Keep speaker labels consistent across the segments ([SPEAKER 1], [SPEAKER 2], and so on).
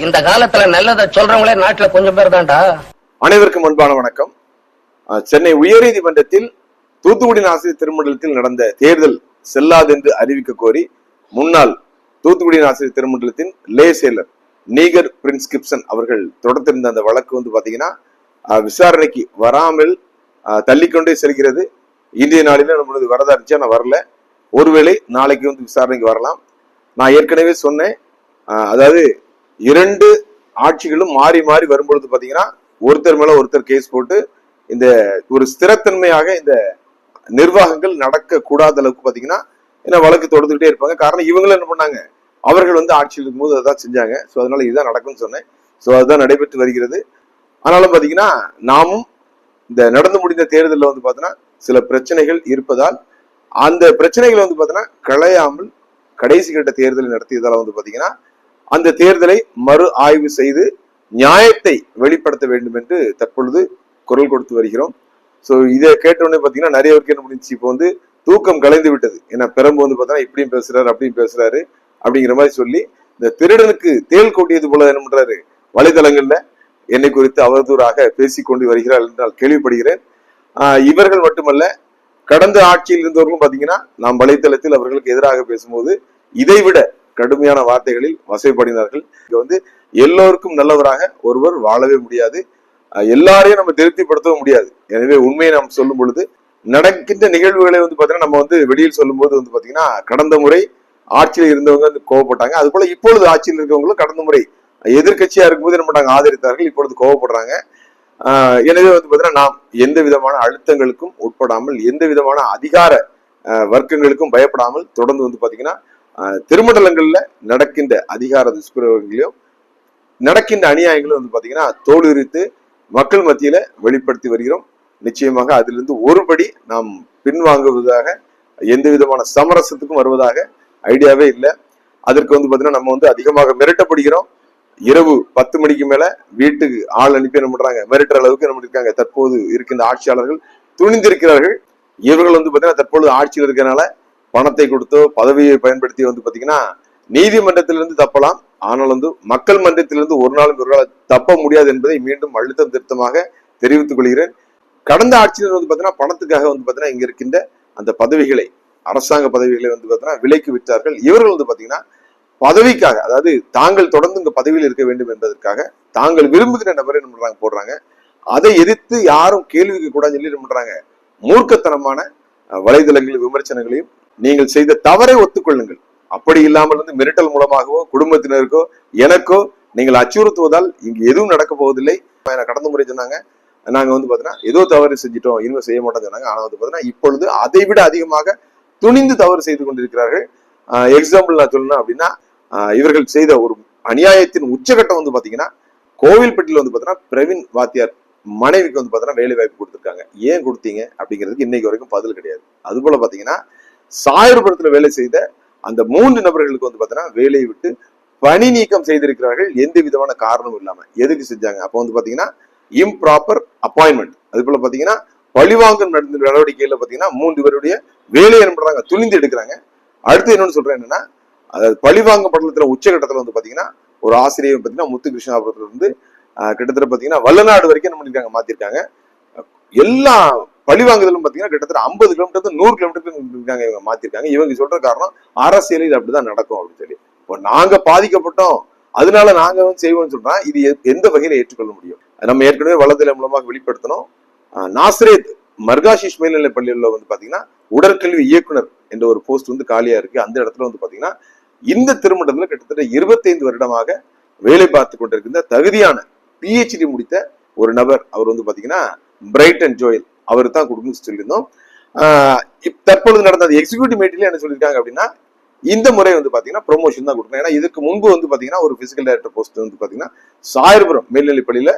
[SPEAKER 1] இந்த காலத்துல நல்லதை சொல்றவங்களே நாட்டுல கொஞ்சம் பேர் தான்டா.
[SPEAKER 2] அனைவருக்கும் அன்பான வணக்கம். சென்னை உயர்நீதிமன்றத்தில் தூத்துக்குடி ஆசிரியர் திருமண்டலத்தில் நடந்த தேர்தல் செல்லாது என்று அறிவிக்க கோரி முன்னாள் தூத்துக்குடி ஆசிரியர் திருமண்டலத்தின் லே செயலர் நீகர் பிரின்ஸ் கிப்சன் அவர்கள் தொடர்ந்திருந்த அந்த வழக்கு பாத்தீங்கன்னா விசாரணைக்கு வராமல் தள்ளிக்கொண்டே செல்கிறது. இன்றைய நாளில நம்மளது வரதா இருந்துச்சு, நான் வரல. ஒருவேளை நாளைக்கு விசாரணைக்கு வரலாம். நான் ஏற்கனவே சொன்னேன், அதாவது இரண்டு ஆட்சிகளும் மாறி மாறி வரும்பொழுது பாத்தீங்கன்னா ஒருத்தர் மேல ஒருத்தர் கேஸ் போட்டு இந்த ஒரு ஸ்திரத்தன்மையாக இந்த நிர்வாகங்கள் நடக்க கூடாத அளவுக்கு பாத்தீங்கன்னா என்ன வழக்கு தொடர்ந்துகிட்டே இருப்பாங்க. காரணம் இவங்களும் என்ன பண்ணாங்க, அவர்கள் ஆட்சியில் இருக்கும்போது அதான் செஞ்சாங்க. ஸோ அதனால இதுதான் நடக்கும்னு சொன்னேன். ஸோ அதுதான் நடைபெற்று வருகிறது. ஆனாலும் பாத்தீங்கன்னா நாமும் இந்த நடந்து முடிந்த தேர்தலில் பாத்தீங்கன்னா சில பிரச்சனைகள் இருப்பதால் அந்த பிரச்சனைகளை பாத்தீங்கன்னா களையாமல் கடைசி கட்ட தேர்தலை நடத்தியதால பாத்தீங்கன்னா அந்த தேர்தலை மறு ஆய்வு செய்து நியாயத்தை வெளிப்படுத்த வேண்டும் என்று தற்பொழுது குரல் கொடுத்து வருகிறோம். ஸோ இதை கேட்டோடனே பாத்தீங்கன்னா நிறைய பேருக்கு என்ன முடிஞ்சு, இப்போ தூக்கம் கலைந்து விட்டது. ஏன்னா பெரம்பு பார்த்தா இப்படியும் பேசுறாரு அப்படியும் பேசுறாரு அப்படிங்கிற மாதிரி சொல்லி இந்த திருடனுக்கு தேல் கொட்டியது போல என்ன பண்றாரு, வலைதளங்கள்ல என்னை குறித்து அவதூறாக பேசிக்கொண்டு வருகிறார் என்று நான் கேள்விப்படுகிறேன். இவர்கள் மட்டுமல்ல, கடந்த ஆட்சியில் இருந்தவர்களும் பாத்தீங்கன்னா நாம் வலைத்தளத்தில் அவர்களுக்கு எதிராக பேசும்போது இதைவிட கடுமையான வார்த்தைகளில் வசைப்படுகிறார்கள். இங்க எல்லோருக்கும் நல்லவராக ஒருவர் வாழவே முடியாது, எல்லாரையும் நம்ம திருப்திப்படுத்தவும் முடியாது. எனவே உண்மையை நாம் சொல்லும் பொழுது நடக்கின்ற நிகழ்வுகளை பாத்தீங்கன்னா நம்ம வெளியில் சொல்லும் போது பாத்தீங்கன்னா கடந்த முறை ஆட்சியில் இருந்தவங்க கோவப்பட்டாங்க. அது போல இப்பொழுது ஆட்சியில் இருக்கவங்களும் கடந்த முறை எதிர்கட்சியா இருக்கும்போது என்ன பண்ணாங்க, ஆதரித்தார்கள். இப்பொழுது கோவப்படுறாங்க. எனவே பாத்தீங்கன்னா நாம் எந்த விதமான அழுத்தங்களுக்கும் உட்படாமல் எந்த விதமான அதிகார வர்க்கங்களுக்கும் பயப்படாமல் தொடர்ந்து பாத்தீங்கன்னா திருமண்டலங்கள்ல நடக்கின்ற அதிகார துஷ்பிரயோகங்களையும் நடக்கின்ற அநியாயங்களும் பாத்தீங்கன்னா தோலுரித்து மக்கள் மத்தியில வெளிப்படுத்தி வருகிறோம். நிச்சயமாக அதிலிருந்து ஒருபடி நாம் பின்வாங்குவதாக எந்த விதமான சமரசத்துக்கும் வருவதாக ஐடியாவே இல்லை. அதற்கு பாத்தீங்கன்னா நம்ம அதிகமாக மிரட்டப்படுகிறோம். இரவு 10 மணிக்கு மேல வீட்டுக்கு ஆள் அனுப்பி என்ன பண்றாங்க, மிரட்டுற அளவுக்கு என்ன பண்ணிருக்காங்க தற்போது இருக்கின்ற ஆட்சியாளர்கள் துணிந்திருக்கிறார்கள். இவர்கள் பாத்தீங்கன்னா தற்பொழுது ஆட்சியில் இருக்கிறனால பணத்தை கொடுத்தோ பதவியை பயன்படுத்தி பாத்தீங்கன்னா நீதிமன்றத்திலிருந்து தப்பலாம். ஆனால் மக்கள் மன்றத்திலிருந்து ஒரு நாளும் இவர்களால் தப்ப முடியாது என்பதை மீண்டும் அழுத்தம் திருத்தமாக தெரிவித்துக் கொள்கிறேன். கடந்த ஆட்சியினர் பாத்தீங்கன்னா பணத்துக்காக பாத்தீங்கன்னா இங்க இருக்கின்ற அந்த பதவிகளை, அரசாங்க பதவிகளை பாத்தீங்கன்னா விலைக்கு விற்றார்கள். இவர்கள் பாத்தீங்கன்னா பதவிக்காக, அதாவது தாங்கள் தொடர்ந்து இந்த பதவியில் இருக்க வேண்டும் என்பதற்காக தாங்கள் விரும்புகிற நபரை என்ன பண்றாங்க போடுறாங்க. அதை எதிர்த்து யாரும் கேள்விக்கு கூடாதுன்னு சொல்லி என்ன பண்றாங்க, மூர்க்கத்தனமான வலைதளங்கள் விமர்சனங்களையும் நீங்கள் செய்த தவறை ஒத்துக்கொள்ளுங்கள், அப்படி இல்லாமல் மிரட்டல் மூலமாகவோ குடும்பத்தினருக்கோ எனக்கோ நீங்கள் அச்சுறுத்துவதால் இங்கு எதுவும் நடக்க போவதில்லை. கடந்த முறை சொன்னாங்க, நாங்க பாத்தீங்கன்னா ஏதோ தவறு செஞ்சிட்டோம், இனிமே செய்ய மாட்டோம் சொன்னாங்க. ஆனா பாத்தீங்கன்னா இப்பொழுது அதை விட அதிகமாக துணிந்து தவறு செய்து கொண்டிருக்கிறார்கள். எக்ஸாம்பிள் நான் சொல்லணும் அப்படின்னா, இவர்கள் செய்த ஒரு அநியாயத்தின் உச்சகட்டம் பாத்தீங்கன்னா கோவில்பட்டியில பாத்தீங்கன்னா பிரவீன் வாத்தியார் மனைவிக்கு பாத்தீங்கன்னா வேலை வாய்ப்பு கொடுத்திருக்காங்க. ஏன் கொடுத்தீங்க அப்படிங்கிறதுக்கு இன்னைக்கு வரைக்கும் பதில் கிடையாது. அது போல பாத்தீங்கன்னா சாயர்புரத்துல வேலை செய்த அந்த 3 நபர்களுக்கு பாத்தீங்கன்னா வேலையை விட்டு பணி நீக்கம் செய்திருக்கிறார்கள், எந்த விதமான காரணமும் இல்லாம. எதுக்கு செஞ்சாங்க, அப்ப பாத்தீங்கன்னா இம்ப்ராப்பர் அப்பாயின்மெண்ட். அது போல பாத்தீங்கன்னா பழிவாங்கும் நடந்த நடவடிக்கையில பாத்தீங்கன்னா 3 பேருடைய வேலையை என்ன பண்றாங்க, துணிந்து எடுக்கிறாங்க. அடுத்து என்னன்னு சொல்றேன் என்னன்னா, அதாவது பழிவாங்க படலத்துல உச்சகட்டத்துல பாத்தீங்கன்னா ஒரு ஆசிரியர் பாத்தீங்கன்னா முத்துகிருஷ்ணாபுரத்துல கிட்டத்தட்ட பாத்தீங்கன்னா வல்லநாடு வரைக்கும் என்ன பண்ணிருக்காங்க, மாத்திருக்காங்க. எல்லா பழிவாங்குதலும் பாத்தீங்கன்னா கிட்டத்தட்ட 50 கிலோமீட்டர் 100 கிலோமீட்டர் இருக்காங்க, இவங்க மாத்திருக்காங்க. இவங்க சொல்ற காரணம் அரசியல் இது அப்படிதான் நடக்கும் அப்படின்னு சொல்லி. இப்போ நாங்க பாதிக்கப்பட்டோம் அதனால நாங்க செய்வோம்னு சொல்றோம். இது எந்த வகையில ஏற்றுக்கொள்ள முடியும்? நம்ம ஏற்கனவே வலதளம் மூலமாக வெளிப்படுத்தணும். நாசரேத் மர்காஷிஷ் மேல்நிலை பள்ளியில பாத்தீங்கன்னா உடற்கல்வி இயக்குனர் என்ற ஒரு போஸ்ட் காலியா இருக்கு. அந்த இடத்துல பாத்தீங்கன்னா இந்த திருமண்டலத்துல கிட்டத்தட்ட 25 வருடமாக வேலை பார்த்து கொண்டிருக்கின்ற தகுதியான PhD முடித்த ஒரு நபர். அவர் பாத்தீங்கன்னா பிரைட்டன் ஜோயல், அவர் தான் கொடுக்கணும்னு சொல்லியிருந்தோம். தற்பொழுது நடந்த எக்ஸிக்யூட்டிவ் மீட்டிங்ல என்ன சொல்லியிருக்காங்க அப்படின்னா, இந்த முறை பாத்தீங்கன்னா ப்ரொமோஷன் தான் கொடுக்கணும். ஏன்னா இதுக்கு முன்பு பாத்தீங்கன்னா ஒரு பிசிக்கல் டைரக்டர் போஸ்ட் பாத்தீங்கன்னா சாயர்புரம் மேல்நிலை பள்ளியில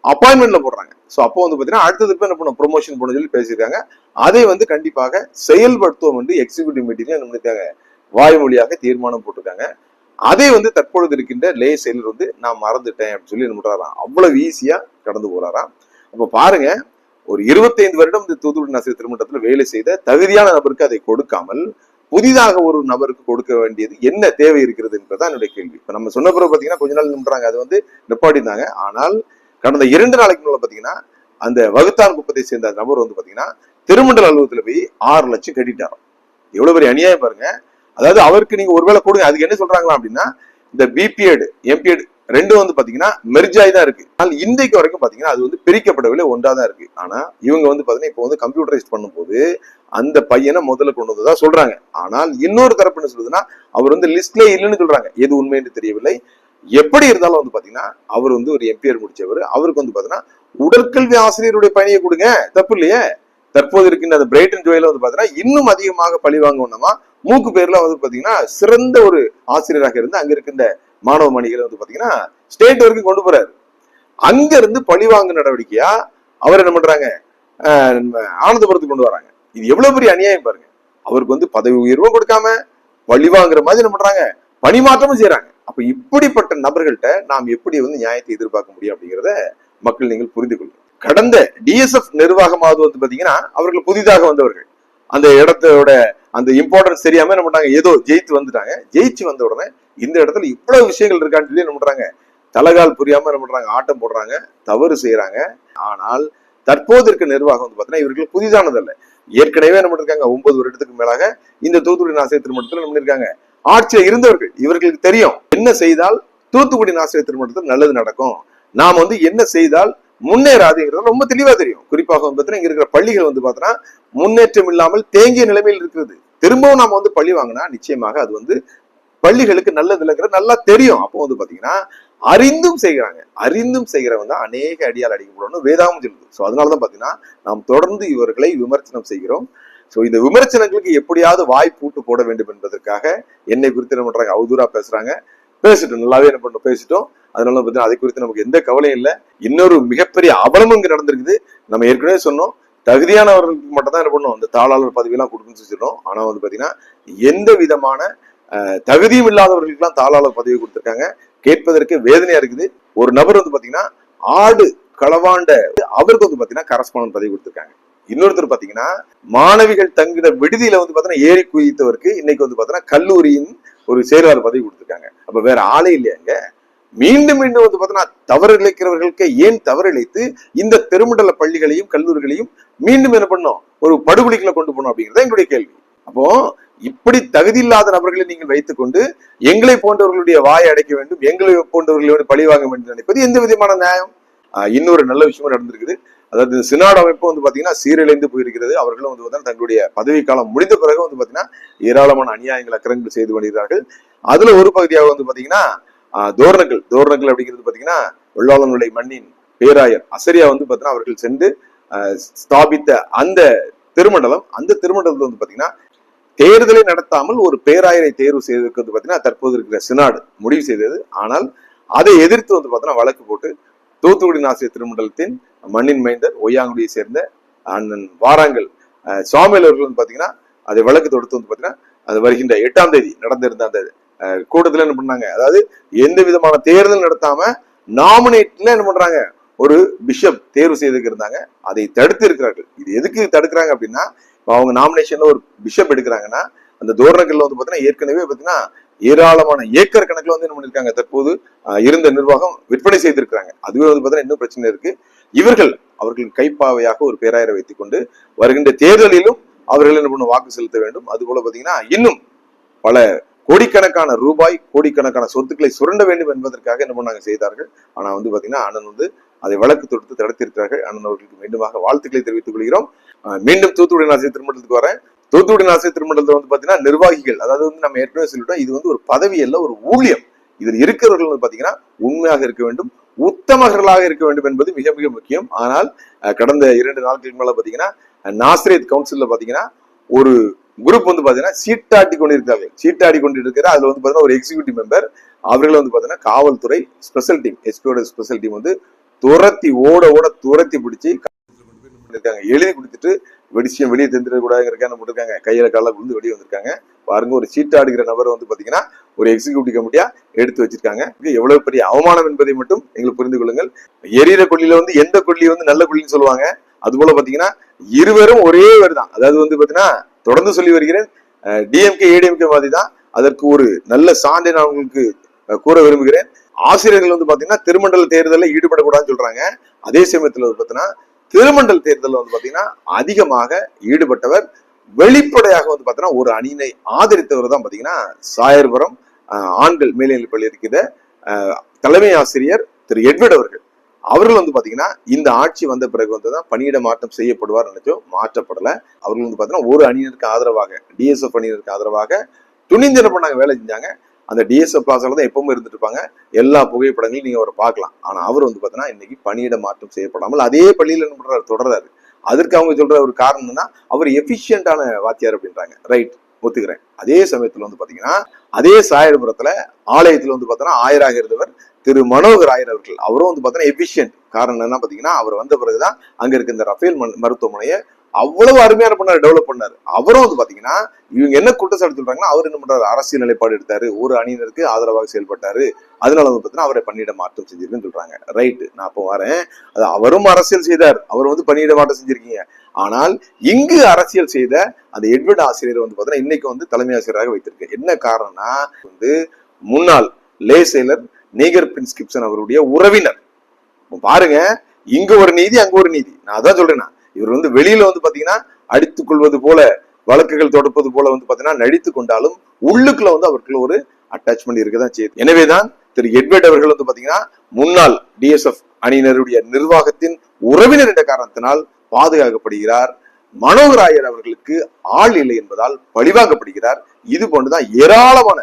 [SPEAKER 2] அப்பாயின்மெண்ட்ல போடுறாங்க. சோ அப்போ பாத்தீங்கன்னா அடுத்ததுக்கு என்ன பண்ணும், ப்ரொமோஷன் பண்ண சொல்லி பேசியிருக்காங்க. அதை கண்டிப்பாக செயல்படுத்துவோம் என்று எக்ஸிக்யூட்டிவ் மீட்டிங்ல என்ன பண்ணிருக்காங்க, வாய்மொழியாக தீர்மானம் போட்டிருக்காங்க. அதை தற்பொழுது இருக்கின்ற லே செயலர் நான் மறந்துட்டேன் அப்படின்னு சொல்லி என்ன பண்றாராம், அவ்வளவு ஈஸியா கடந்து போறாராம். அப்ப பாருங்க, ஒரு 25 வருடம் இந்த தூத்துக்குடி ஆசிரியர் திருமண்டலத்துல வேலை செய்த தகுதியான நபருக்கு அதை கொடுக்காமல் புதிதாக ஒரு நபருக்கு கொடுக்க வேண்டியது என்ன தேவை இருக்கிறது என்பதுதான் என்னுடைய கேள்வி. இப்ப நம்ம சொன்ன பிறகு பாத்தீங்கன்னா கொஞ்ச நாள் நின்றாங்க, அது வந்து நிப்பாட்டினாங்க. ஆனால் கடந்த 2 நாளைக்கு முன்னால பாத்தீங்கன்னா அந்த வகுத்தான் குப்பத்தை சேர்ந்த நபர் வந்து பாத்தீங்கன்னா திருமண்டல அலுவலகத்துல போய் 6 லட்சம் கட்டிட்டாராம். எவ்வளவு பெரிய அநியாயம் பாருங்க. அதாவது அவருக்கு நீங்க ஒருவேளை கொடுங்க, அதுக்கு என்ன சொல்றாங்களா அப்படின்னா இந்த பிபிஎட் எம்பிஎட் ரெண்டும் வந்து பாத்தீங்கன்னா மெர்ஜாய் தான் இருக்கு. ஆனால் இன்றைக்கு வரைக்கும் பாத்தீங்கன்னா அது வந்து பிரிக்கப்படவில்லை, ஒன்றா தான் இருக்கு. ஆனா இவங்க வந்து பாத்தீங்கன்னா இப்போ வந்து கம்ப்யூட்டரைஸ் பண்ணும்போது அந்த பையனை முதல்ல கொண்டு வந்ததா சொல்றாங்க. ஆனால் இன்னொரு தரப்பு என்ன சொல்லுதுன்னா அவர் வந்து லிஸ்ட்ல இல்லைன்னு சொல்றாங்க. எது உண்மை என்று தெரியவில்லை. எப்படி இருந்தாலும் வந்து பாத்தீங்கன்னா அவர் வந்து ஒரு எம்பிஆர் முடிச்சவர். அவருக்கு வந்து பாத்தீங்கன்னா உடற்கல்வி ஆசிரியருடைய பணியை கொடுங்க, தப்பு இல்லையே. தற்போது இருக்கின்ற அந்த பிரைட்டன் ஜோயில வந்து பாத்தீங்கன்னா இன்னும் அதிகமாக பழி வாங்கணுமா மூக்கு பேர்ல வந்து பாத்தீங்கன்னா சிறந்த ஒரு ஆசிரியராக இருந்து அங்க இருக்கின்ற மாணவ மணிகளை வந்து பாத்தீங்கன்னா ஸ்டேட் வரைக்கும் கொண்டு போறாரு. அங்க இருந்து பழிவாங்க நடவடிக்கையா அவர் என்ன பண்றாங்க, ஆனந்தபுரத்துக்கு கொண்டு வராங்க. இது எவ்வளவு பெரிய அநியாயம் பாருங்க. அவருக்கு வந்து பதவி உயர்வும் கொடுக்காம பழிவாங்குற மாதிரி என்ன பண்றாங்க, பணிமாற்றமும் செய்யறாங்க. அப்ப இப்படிப்பட்ட நபர்கள்ட்ட நாம் எப்படி வந்து நியாயத்தை எதிர்பார்க்க முடியும் அப்படிங்கிறத மக்கள் நீங்கள் புரிந்து கொள்ளுங்க. கடந்த டிஎஸ்எஃப் நிர்வாகமாவது வந்து பாத்தீங்கன்னா அவர்கள் புதிதாக வந்தவர்கள் அந்த இடத்தோட அந்த இம்பார்ட்டன்ஸ் தெரியாம என்ன பண்றாங்க, ஏதோ ஜெயித்து வந்துட்டாங்க. ஜெயிச்சு வந்த உடனே இந்த இடத்துல இவ்வளவு விஷயங்கள் இருக்கான்னு சொல்லி என்ன பண்றாங்க, தலகால் புரியாம என்ன பண்றாங்க, ஆட்டம் போடுறாங்க, தவறு செய்யறாங்க. ஆனால் தற்போது இருக்க நிர்வாகம் வந்து பாத்தீங்கன்னா இவர்கள் புதிதானதல்ல. ஏற்கனவே என்ன பண்ணிருக்காங்க, 9 வருடத்துக்கு மேலாக இந்த தூத்துக்குடி நாசிரியர் திருமணத்தில் என்ன பண்ணிருக்காங்க, ஆட்சியில் இருந்தவர்கள். இவர்களுக்கு தெரியும் என்ன செய்தால் தூத்துக்குடி நாசிரியர் திருமணத்தில் நல்லது நடக்கும், நாம் வந்து என்ன செய்தால் முன்னேறாதுங்கிறது ரொம்ப தெளிவா தெரியும். குறிப்பாக வந்து இங்க இருக்கிற பள்ளிகள் வந்து பாத்தீங்கன்னா முன்னேற்றம் இல்லாமல் தேங்கிய நிலைமையில் இருக்கிறது. திரும்பவும் நாம வந்து பள்ளி வாங்கினா நிச்சயமாக அது வந்து பள்ளிகளுக்கு நல்லது இல்லைங்கிறது நல்லா தெரியும். அப்போ வந்து பாத்தீங்கன்னா அறிந்தும் செய்கிறாங்க. அறிந்தும் செய்கிறவங்க தான் அநேக அடியால் அடிக்கப்படணும் வேதாவும் சொல்லுது. ஸோ அதனாலதான் பாத்தீங்கன்னா நாம் தொடர்ந்து இவர்களை விமர்சனம் செய்கிறோம். ஸோ இந்த விமர்சனங்களுக்கு எப்படியாவது வாய்ப்பூட்டு போட வேண்டும் என்பதற்காக என்னை குறித்து என்ன பண்றாங்க, அவதூறா பேசுறாங்க. பேசிட்டோம், நல்லாவே என்ன பண்ணோம் பேசிட்டோம். அதனால பார்த்தீங்கன்னா அதை குறித்து நமக்கு எந்த கவலையும் இல்லை. இன்னொரு மிகப்பெரிய அவலமும் இங்க நடந்திருக்குது. நம்ம ஏற்கனவே சொன்னோம், தகுதியானவர்களுக்கு மட்டும் தான் என்ன பண்ணும் அந்த தாளாளர் பதவியெல்லாம் கொடுக்குன்னு சொல்லிடுறோம். ஆனா வந்து பாத்தீங்கன்னா எந்த விதமான தகுதியும் இல்லாதவர்களுக்கு எல்லாம் தாளாளர் பதவி கொடுத்திருக்காங்க. கேட்பதற்கு வேதனையா இருக்குது. ஒரு நபர் வந்து பாத்தீங்கன்னா ஆடு களவாண்ட அவருக்கு வந்து பாத்தீங்கன்னா கரஸ்பாண்டன்ட் பதவி கொடுத்திருக்காங்க. இன்னொருத்தர் பாத்தீங்கன்னா மாணவிகள் தங்கிட விடுதியில வந்து பாத்தீங்கன்னா ஏறி குதித்தவருக்கு இன்னைக்கு வந்து பாத்தீங்கன்னா கல்லூரியின் ஒரு செயலாளர் பதவி கொடுத்திருக்காங்க. அப்ப வேற ஆளே இல்லையாங்க. மீண்டும் மீண்டும் வந்து பாத்தீங்கன்னா தவறு இழைக்கிறவர்களுக்கு ஏன் தவறு இழைத்து இந்த பெருமண்டல பள்ளிகளையும் கல்லூரிகளையும் மீண்டும் என்ன பண்ணோம், ஒரு படுகொலிக்குள்ள கொண்டு போனோம் அப்படிங்கிறத எங்களுடைய கேள்வி. அப்போ இப்படி தகுதி இல்லாத நபர்களை நீங்கள் வைத்துக் கொண்டு எங்களை போன்றவர்களுடைய வாயை அடைக்க வேண்டும், எங்களை போன்றவர்களோட பழி வாங்க வேண்டும் நினைப்பது எந்த விதமான நியாயம்? இன்னொரு நல்ல விஷயமும் நடந்திருக்குது. அதாவது சினாடு அமைப்பு வந்து பாத்தீங்கன்னா சீரழிந்து போயிருக்கிறது. அவர்களும் வந்து பாத்தீங்கன்னா தங்களுடைய பதவி காலம் முடிந்த பிறகு வந்து பாத்தீங்கன்னா ஏராளமான அநியாயங்கள் அக்கிரங்கள் செய்து கொண்டிருக்கிறார்கள். அதுல ஒரு பகுதியாக வந்து பாத்தீங்கன்னா தோரணங்கள் அப்படிங்கிறது பாத்தீங்கன்னா வெள்ளாளனுடைய மண்ணின் பேராயர் அசரியா வந்து பாத்தீங்கன்னா அவர்கள் சென்று ஸ்தாபித்த அந்த திருமண்டலத்துல வந்து பாத்தீங்கன்னா தேர்தலை நடத்தாமல் ஒரு பேராயரை தேர்வு செய்வதற்கு வந்து பாத்தீங்கன்னா தற்போது இருக்கிற சினாடு முடிவு செய்தது. ஆனால் அதை எதிர்த்து வந்து பாத்தீங்கன்னா வழக்கு போட்டு தூத்துக்குடி நாசிரியர் திருமண்டலத்தின் மண்ணின் மைந்தர் ஒய்யாங்குடியை சேர்ந்த அண்ணன் வாராங்கல் சுவாமியில் அவர்கள் வந்து பாத்தீங்கன்னா அதை வழக்கு தொடுத்து வந்து பாத்தீங்கன்னா அது வருகின்ற 8ஆம் தேதி நடந்திருந்த அந்த கூட்டத்துல என்ன பண்ணாங்க, அதாவது எந்த விதமான தேர்தல் நடத்தாம நாமினேட்ல என்ன பண்றாங்க, ஒரு பிஷப் தேர்வு செய்துக்கு இருந்தாங்க. அதை தடுத்து இருக்கிறார்கள். இது எதுக்கு தடுக்கிறாங்க அப்படின்னா, அவங்க நாமினேஷன்ல ஒரு பிஷப் எடுக்கிறாங்கன்னா அந்த தோரணங்கள்ல வந்து பாத்தீங்கன்னா ஏற்கனவே பாத்தீங்கன்னா ஏராளமான ஏக்கர் கணக்குல வந்து என்ன பண்ணிருக்காங்க, தற்போது இருந்த நிர்வாகம் விற்பனை செய்திருக்கிறாங்க. அதுவே வந்து பாத்தீங்கன்னா இன்னும் பிரச்சனை இருக்கு. அவர்கள் கைப்பாவையாக ஒரு பேராயரை வைத்துக் கொண்டு வருகின்ற தேர்தலிலும் அவர்கள் என்ன பண்ண வாக்கு செலுத்த வேண்டும். அது போல பாத்தீங்கன்னா இன்னும் பல கோடிக்கணக்கான ரூபாய் கோடிக்கணக்கான சொத்துக்களை சுரண்ட வேண்டும் என்பதற்காக என்ன பண்ணாங்க செய்தார்கள். ஆனா வந்து பாத்தீங்கன்னா அண்ணன் வந்து அதை வழக்கு தொடுத்து தடுத்திருக்கிறார்கள். அண்ணன் அவர்களுக்கு மீண்டுமாக வாழ்த்துக்களை தெரிவித்துக் கொள்கிறோம். மீண்டும் தூத்துக்குடி நாசிரியர் திருமண்டலத்துக்கு வரேன். தூத்துக்குடி நாசிரியர் திருமண்டலத்தில் வந்து பாத்தீங்கன்னா நிர்வாகிகள், அதாவது வந்து நம்ம ஏற்கனவே சொல்லிட்டோம், இது வந்து ஒரு பதவி அல்ல, ஒரு ஊழியம். இதில் இருக்கிறவர்கள் வந்து பாத்தீங்கன்னா உண்மையாக இருக்க வேண்டும், உத்தமர்களாக இருக்க வேண்டும் என்பது மிக மிக முக்கியம். ஆனால் கடந்த 2 நாட்களுக்கு மேல பாத்தீங்கன்னா நாசிரியத் கவுன்சில்ல பாத்தீங்கன்னா ஒரு குரூப் வந்து பாத்தீங்கன்னா சீட்டாடி கொண்டிருக்கிற அதுல வந்து பாத்தீங்கன்னா ஒரு எக்ஸிகியூட்டிவ் மெம்பர் அவர்கள் வந்து பாத்தீங்கன்னா காவல்துறை ஸ்பெஷல் டீம் எஸ்பியோட ஸ்பெஷல் டீம் வந்து துரத்தி பிடிச்சி எழுதி கொடுத்துட்டு விஷயம் வெளியே தெரிஞ்சிடக்கூடாதுங்கிறக்கான கையில கால விழுந்து வெளியே வந்திருக்காங்க. பாருங்க, ஒரு சீட்டாடுகிற நபர் வந்து பாத்தீங்கன்னா ஒரு எக்ஸிகியூட்டிவ் கமிட்டியா எடுத்து வச்சிருக்காங்க. எவ்வளவு பெரிய அவமானம் என்பதை மட்டும் எங்களுக்கு புரிந்து கொள்ளுங்கள். எரியிற கொள்ளியில வந்து எந்த கொள்ளி வந்து நல்ல கொள்ளின்னு சொல்லுவாங்க. அது போல பாத்தீங்கன்னா இருவரும் ஒரே வேறு தான். அதாவது வந்து பாத்தீங்கன்னா தொடர்ந்து சொல்லி வருகிறேன், டிஎம்கே ஏடிஎம்கே மாதிரி தான். அதற்கு ஒரு நல்ல சான்றை நான் உங்களுக்கு கூற விரும்புகிறேன். ஆசிரியர்கள் வந்து பாத்தீங்கன்னா திருமண்டல தேர்தலில் ஈடுபடக்கூடாதுன்னு சொல்றாங்க. அதே சமயத்துல வந்து பாத்தீங்கன்னா திருமண்டல் தேர்தலில் வந்து பாத்தீங்கன்னா அதிகமாக ஈடுபட்டவர், வெளிப்படையாக வந்து பாத்தீங்கன்னா ஒரு அணியினை ஆதரித்தவர் தான் பாத்தீங்கன்னா சாயர்புரம் ஆண்கள் மேல்நிலைப் பள்ளி இருக்கிற தலைமை ஆசிரியர் திரு எட்வர்ட் அவர்கள். அவர்கள் வந்து பாத்தீங்கன்னா இந்த ஆட்சி வந்த பிறகு வந்துதான் பணியிட மாற்றம் செய்யப்படுவார் நினைச்சோம், மாற்றப்படல. அவர்கள் வந்து பாத்தீங்கன்னா ஒரு அணியினருக்கு ஆதரவாக, டிஎஸ்எஃப் அணியினருக்கு ஆதரவாக துணிந்து பண்ணாங்க, வேலை செஞ்சாங்க. அந்த டிஎஸ்எஃப் பிளாசால தான் எப்பவுமே இருந்துட்டு இருப்பாங்க. எல்லா புகைப்படங்களையும் நீங்க அவரை பார்க்கலாம். ஆனா அவர் வந்து பாத்தீங்கன்னா இன்னைக்கு பணியிட மாற்றம் செய்யப்படாமல் அதே பள்ளியில் என்ன பண்றாரு, தொடர்றாரு. அதற்கு அவங்க சொல்ற ஒரு காரணம் என்னன்னா அவர் எபிஷியன்டான வாத்தியார் அப்படின்றாங்க. ரைட், ஒத்துக்கிறேன். அதே சமயத்துல வந்து பாத்தீங்கன்னா அதே சாயர்புரத்துல ஆலயத்துல வந்து பாத்தீங்கன்னா ஆயராக இருந்தவர் திரு மனோகர் ஆயர் அவர்கள், அவரும் வந்து பாத்தீங்கன்னா எபிஷியன்ட். காரணம் என்ன பாத்தீங்கன்னா அவர் வந்த பிறகுதான் அங்க இருக்க இந்த ரஃபேல் மருத்துவமனையை அவ்வளவு அருமையான பண்ணாரு, டெவலப் பண்ணாரு. அவரும் வந்து பாத்தீங்கன்னா இவங்க என்ன குற்றச்சாட்டு சொல்றாங்கன்னா அவர் என்ன பண்றாரு, அரசியல் நிலைப்பாடு எடுத்தாரு, ஒரு அணியினருக்கு ஆதரவாக செயல்பட்டாரு, அதனால வந்து பாத்தீங்கன்னா அவரை பணியிட மாற்றம் செஞ்சிருக்குன்னு சொல்றாங்க. ரைட்டு, நான் அப்போ வரேன். அது அவரும் அரசியல் செய்தார், அவர் வந்து பணியிட மாற்றம் செஞ்சிருக்கீங்க. ஆனால் இங்கு அரசியல் செய்த அந்த எட்வர்ட் ஆசிரியர் வந்து பாத்தீங்கன்னா இன்னைக்கு வந்து தலைமை ஆசிரியராக வைத்திருக்கு. என்ன காரணம்னா வந்து முன்னாள் லே செயலர் நீகர் பிரின்ஸ் கிப்சன் அவருடைய உறவினர். பாருங்க, இங்க ஒரு நீதி, அங்க ஒரு நீதி. நான் அதான் சொல்றேன். இவர் வந்து வெளியில வந்து பாத்தீங்கன்னா அடித்துக் கொள்வது போல, வழக்குகள் தொடர்பது போல வந்து பாத்தீங்கன்னா நடித்து கொண்டாலும் உள்ளுக்குள்ள வந்து அவருக்குள்ள ஒரு அட்டாச்மெண்ட் இருக்கதான் செய்யுது. எனவேதான் திரு எட்வர்ட் அவர்கள் வந்து பாத்தீங்கன்னா முன்னாள் டிஎஸ்எஃப் அணியினருடைய நிர்வாகத்தின் உறவினர் என்ற காரணத்தினால் பாதுகாக்கப்படுகிறார். மனோகர் ஆயர் அவர்களுக்கு ஆள் இல்லை என்பதால் பழிவாங்கப்படுகிறார். இது போன்றுதான் ஏராளமான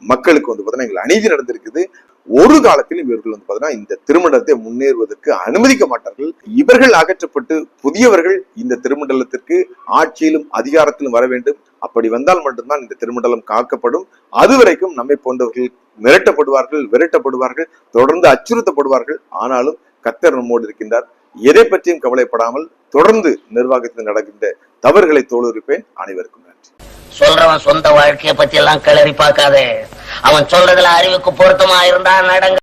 [SPEAKER 2] மக்களுக்கு வந்து பாத்தீங்கன்னா எங்களுக்கு அநீதி நடந்திருக்குது. ஒரு காலத்திலும் இவர்கள் வந்து பாத்தீங்கன்னா இந்த திருமண்டலத்தை முன்னேறுவதற்கு அனுமதிக்க மாட்டார்கள். இவர்கள் அகற்றப்பட்டு புதியவர்கள் இந்த திருமண்டலத்திற்கு ஆட்சியிலும் அதிகாரத்திலும் வர வேண்டும். அப்படி வந்தால் மட்டும்தான் இந்த திருமண்டலம் காக்கப்படும். அதுவரைக்கும் நம்மை போன்றவர்கள் மிரட்டப்படுவார்கள், விரட்டப்படுவார்கள், தொடர்ந்து அச்சுறுத்தப்படுவார்கள். ஆனாலும் கர்த்தர் நம்மோடு இருக்கின்றார். எதை பற்றியும் கவலைப்படாமல் தொடர்ந்து நிர்வாகத்தில் நடக்கின்ற தவறுகளை தோலுரிப்பேன். அனைவருக்கும் நன்றி.
[SPEAKER 1] சொல்றவன் சொந்த வாழ்க்கைய பத்தி எல்லாம் கிளறி பார்க்காதே. அவன் சொல்றதுல அறிவுக்கு பொருத்தமா இருந்தா நடங்க.